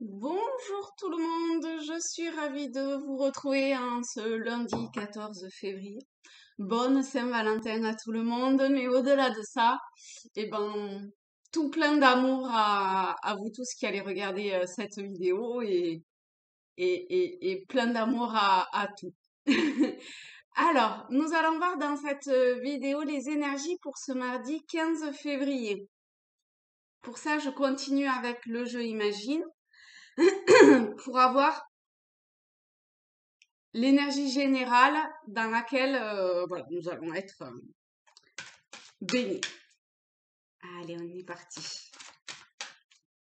Bonjour tout le monde, je suis ravie de vous retrouver en ce lundi 14 février. Bonne Saint-Valentin à tout le monde, mais au-delà de ça, eh ben, tout plein d'amour à vous tous qui allez regarder cette vidéo et plein d'amour à tout. Alors, nous allons voir dans cette vidéo les énergies pour ce mardi 15 février. Pour ça, je continue avec le jeu Imagine pour avoir l'énergie générale dans laquelle voilà, nous allons être baignés. Allez, on est parti.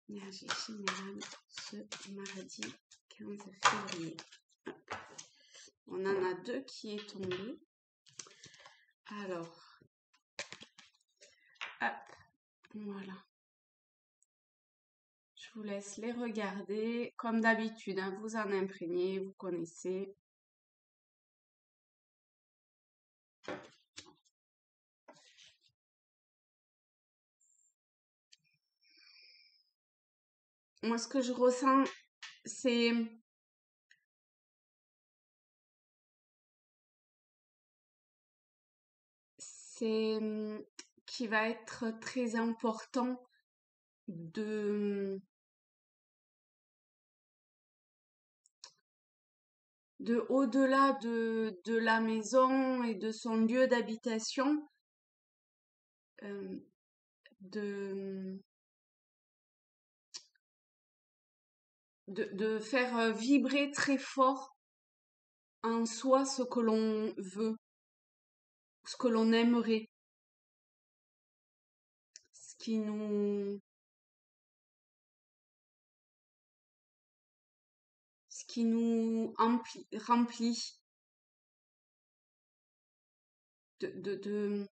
Énergie générale ce mardi 15 février. Hop. On en a deux qui est tombé. Alors, hop, voilà. Je vous laisse les regarder. Comme d'habitude, hein, vous en imprégnez, vous connaissez. Moi, ce que je ressens, c'est qu'il va être très important de au-delà de la maison et de son lieu d'habitation, euh, de, de faire vibrer très fort en soi ce que l'on veut, ce que l'on aimerait, ce qui remplit de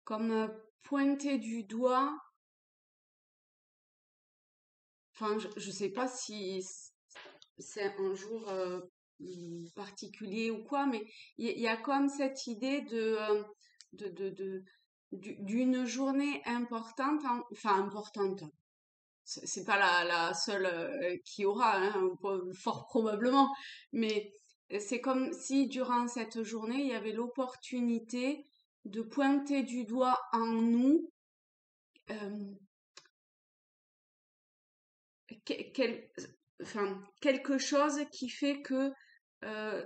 comme pointer du doigt. Enfin, je sais pas si c'est un jour particulier ou quoi, mais il y a comme cette idée de, de, de- d'une journée importante, enfin importante. C'est pas la seule qui aura, hein, fort probablement, mais c'est comme si durant cette journée, il y avait l'opportunité de pointer du doigt en nous euh, quel- enfin, quelque chose qui fait que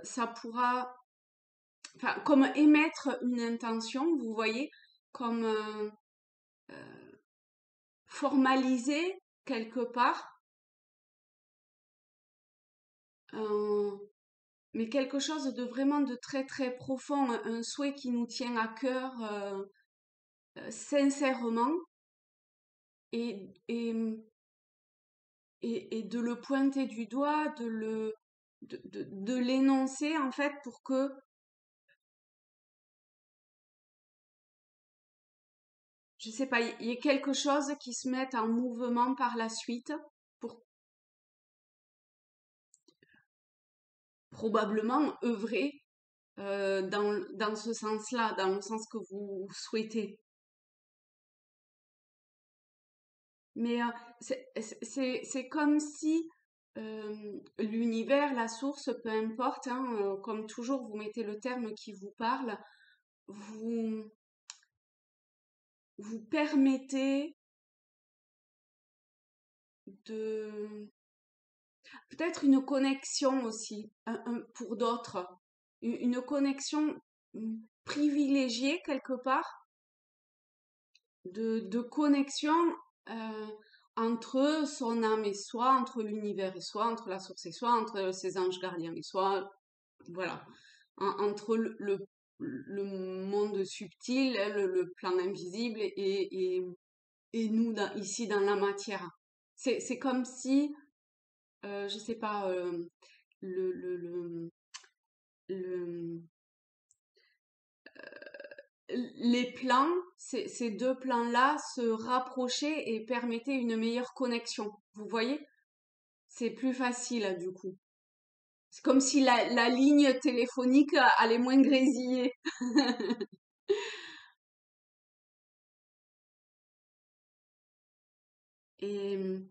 ça pourra, enfin, comme émettre une intention, vous voyez, comme formaliser quelque part, euh, mais quelque chose de vraiment de très très profond, un souhait qui nous tient à cœur sincèrement et et de le pointer du doigt, de l'énoncer en fait pour que je sais pas, il y a quelque chose qui se mette en mouvement par la suite pour probablement œuvrer dans ce sens-là, dans le sens que vous souhaitez. Mais c'est comme si l'univers, la source, peu importe, hein, comme toujours, vous mettez le terme qui vous parle, vous, vous permettez de peut-être une connexion aussi pour d'autres, une connexion privilégiée quelque part, de connexion euh, entre son âme et soi, entre l'univers et soi, entre la source et soi, entre ses anges gardiens et soi, voilà, entre le monde subtil, le plan invisible et nous ici dans la matière. C'est comme si, je sais pas, le, le, le, le- les plans, ces deux plans-là se rapprochaient et permettaient une meilleure connexion. Vous voyez? C'est plus facile du coup. C'est comme si la ligne téléphonique allait moins grésiller. Et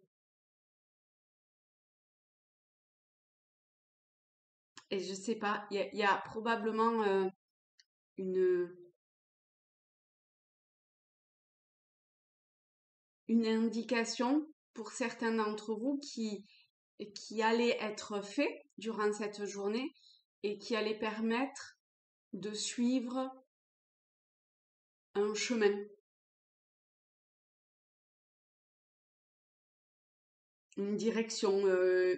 Et je sais pas, il y a probablement une, une indication pour certains d'entre vous qui allait être fait durant cette journée et qui allait permettre de suivre un chemin, une direction,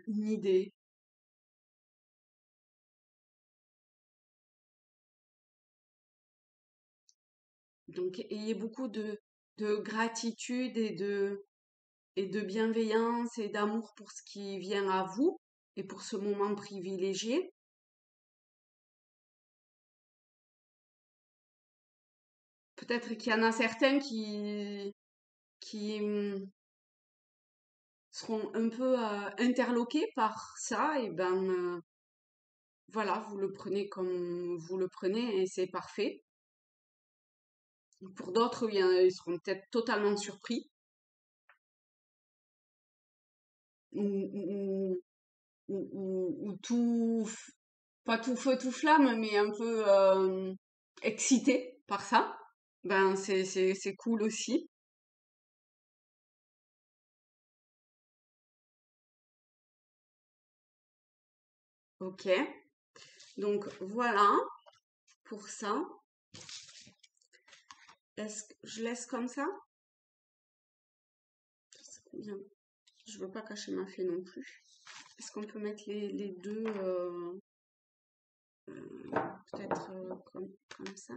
une idée. Donc, ayez beaucoup de gratitude et de bienveillance et d'amour pour ce qui vient à vous et pour ce moment privilégié. Peut-être qu'il y en a certains qui seront un peu interloqués par ça, et ben voilà, vous le prenez comme vous le prenez et c'est parfait. Pour d'autres, oui, hein, ils seront peut-être totalement surpris ou, ou, ou tout, pas tout feu, tout flamme, mais un peu excités par ça. Ben c'est cool aussi. Ok, donc voilà pour ça. Est-ce que je laisse comme ça? Bien. Je veux pas cacher ma fée non plus. Est-ce qu'on peut mettre les deux peut-être comme ça?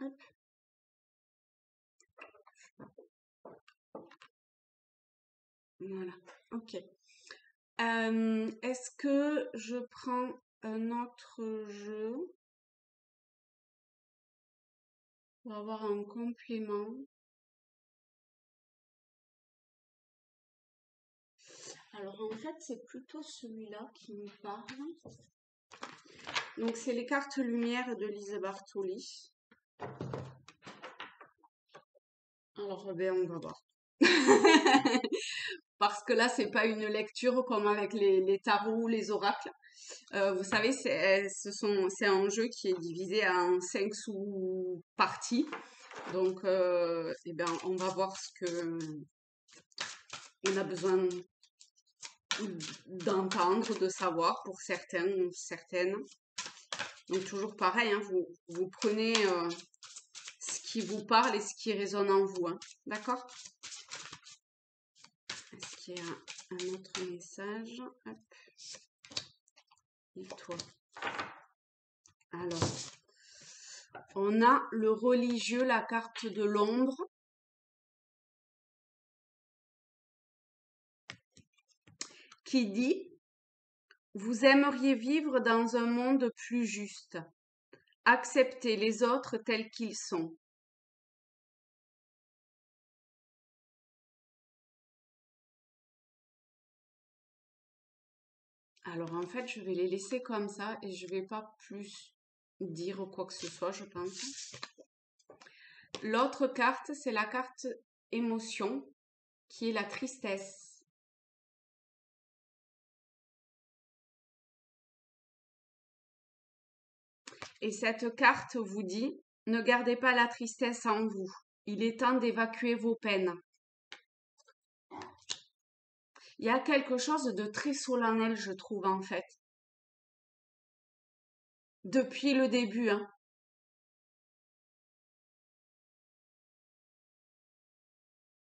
Hop, voilà. Ok. Est-ce que je prends un autre jeu pour avoir un complément? Alors en fait, c'est plutôt celui-là qui me parle. Donc c'est les cartes lumière de Lise Bartoli. Alors ben on va voir. Parce que là, c'est pas une lecture comme avec les tarots ou les oracles. Vous savez, c'est un jeu qui est divisé en 5 sous-parties. Donc, eh ben, on va voir ce que on a besoin d'entendre, de savoir pour certains ou certaines. Donc, toujours pareil, hein, vous prenez ce qui vous parle et ce qui résonne en vous. Hein. D'accord? Est-ce qu'il y a un autre message? Hop. Et toi? Alors, on a le religieux, la carte de l'ombre. Qui dit: vous aimeriez vivre dans un monde plus juste. Acceptez les autres tels qu'ils sont. Alors en fait, je vais les laisser comme ça et je vais pas plus dire quoi que ce soit, je pense. L'autre carte, c'est la carte émotion, qui est la tristesse. Et cette carte vous dit: ne gardez pas la tristesse en vous. Il est temps d'évacuer vos peines. Il y a quelque chose de très solennel, je trouve, en fait. Depuis le début, hein.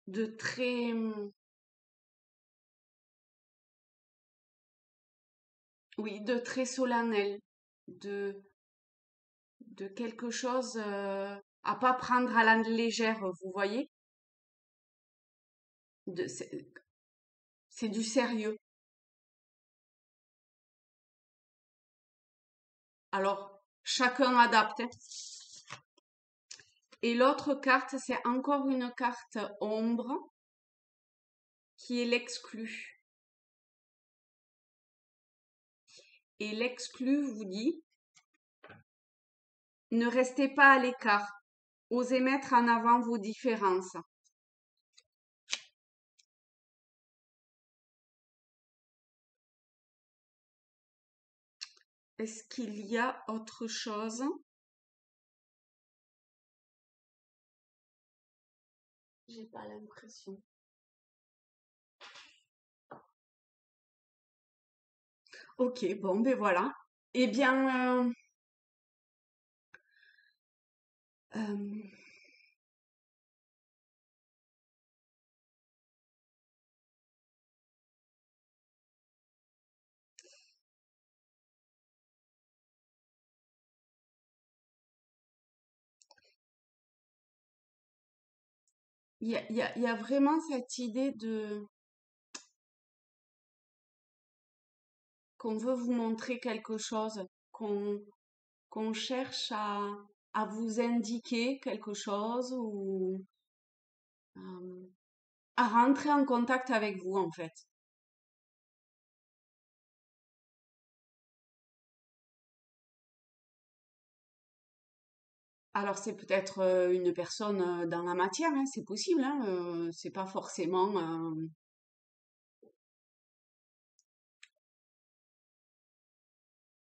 De très, oui, de très solennel, de, de quelque chose à pas prendre à la légère, vous voyez? De, c'est du sérieux. Alors, chacun adapte. Hein. Et l'autre carte, c'est encore une carte ombre qui est l'exclu. Et l'exclu vous dit: ne restez pas à l'écart, osez mettre en avant vos différences. Est-ce qu'il y a autre chose? J'ai pas l'impression. Ok, bon, ben voilà. Eh bien, euh, il y a vraiment cette idée de qu'on veut vous montrer quelque chose, qu'on qu'on cherche à vous indiquer quelque chose ou euh, à rentrer en contact avec vous en fait. Alors c'est peut-être une personne dans la matière, hein, c'est possible, hein, c'est pas forcément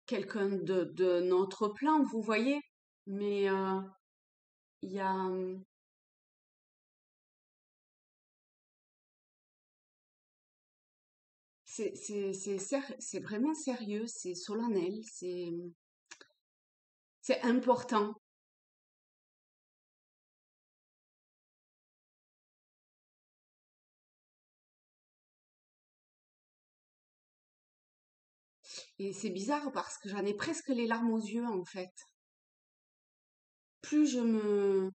quelqu'un de notre plan, vous voyez. Mais il y a, c'est vraiment sérieux, c'est solennel, c'est important. Et c'est bizarre parce que j'en ai presque les larmes aux yeux en fait. Plus je me,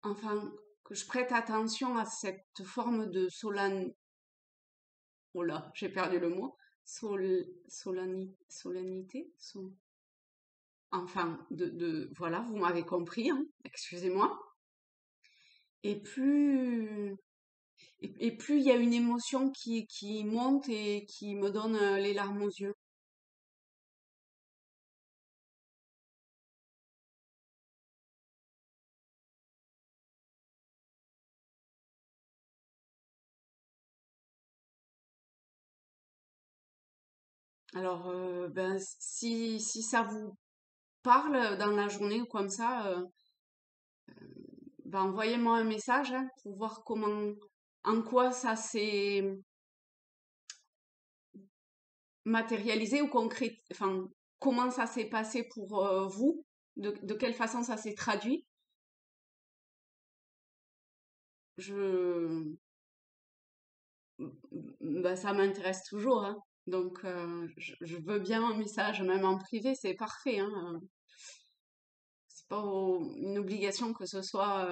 enfin, que je prête attention à cette forme de oh là, j'ai perdu le mot, solennité, enfin, voilà, vous m'avez compris, hein, excusez-moi. Et plus il y a une émotion qui monte et qui me donne les larmes aux yeux. Alors, ben, si ça vous parle dans la journée ou comme ça, ben, envoyez-moi un message hein, pour voir en quoi ça s'est matérialisé ou concret, enfin, comment ça s'est passé pour vous, de quelle façon ça s'est traduit. Je, bah, ça m'intéresse toujours, hein. Donc, je veux bien un message, même en privé, c'est parfait, hein. C'est pas une obligation que ce soit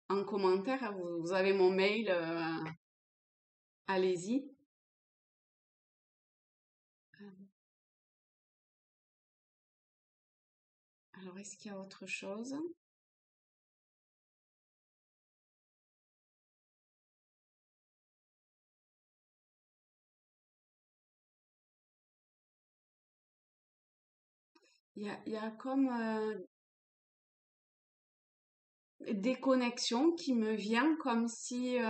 en commentaire, hein. Vous avez mon mail, allez-y. Alors, est-ce qu'il y a autre chose? Il y a comme des connexions qui me viennent comme s'il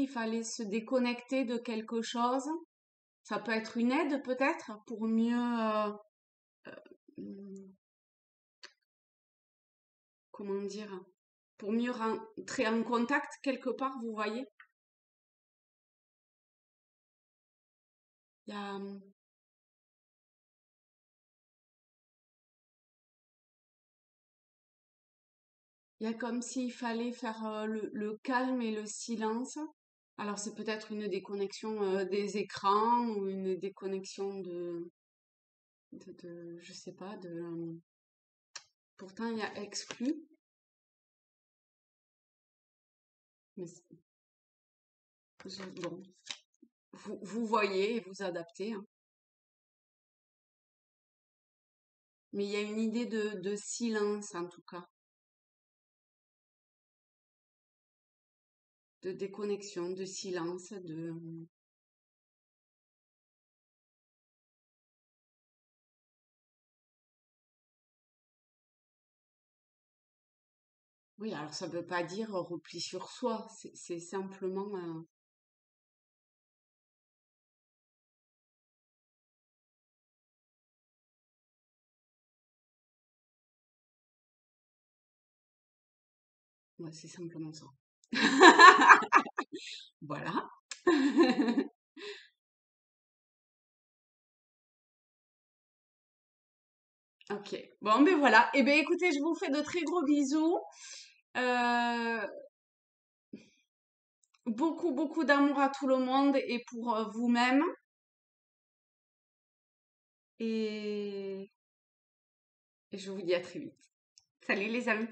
fallait se déconnecter de quelque chose. Ça peut être une aide peut-être pour mieux, hum, comment dire, pour mieux rentrer en contact quelque part, vous voyez. Il y a, il y a comme s'il fallait faire le calme et le silence. Alors c'est peut-être une déconnexion des écrans ou une déconnexion je sais pas, pourtant il y a exclu, mais bon, vous voyez et vous adaptez, hein. Mais il y a une idée de silence en tout cas, de déconnexion, de silence, Oui, alors ça veut pas dire repli sur soi, c'est simplement... ouais, c'est simplement ça. Voilà. Ok. Bon, ben voilà. Eh ben écoutez, je vous fais de très gros bisous. Euh, beaucoup, beaucoup d'amour à tout le monde et pour vous-même. Et... et je vous dis à très vite. Salut les amis.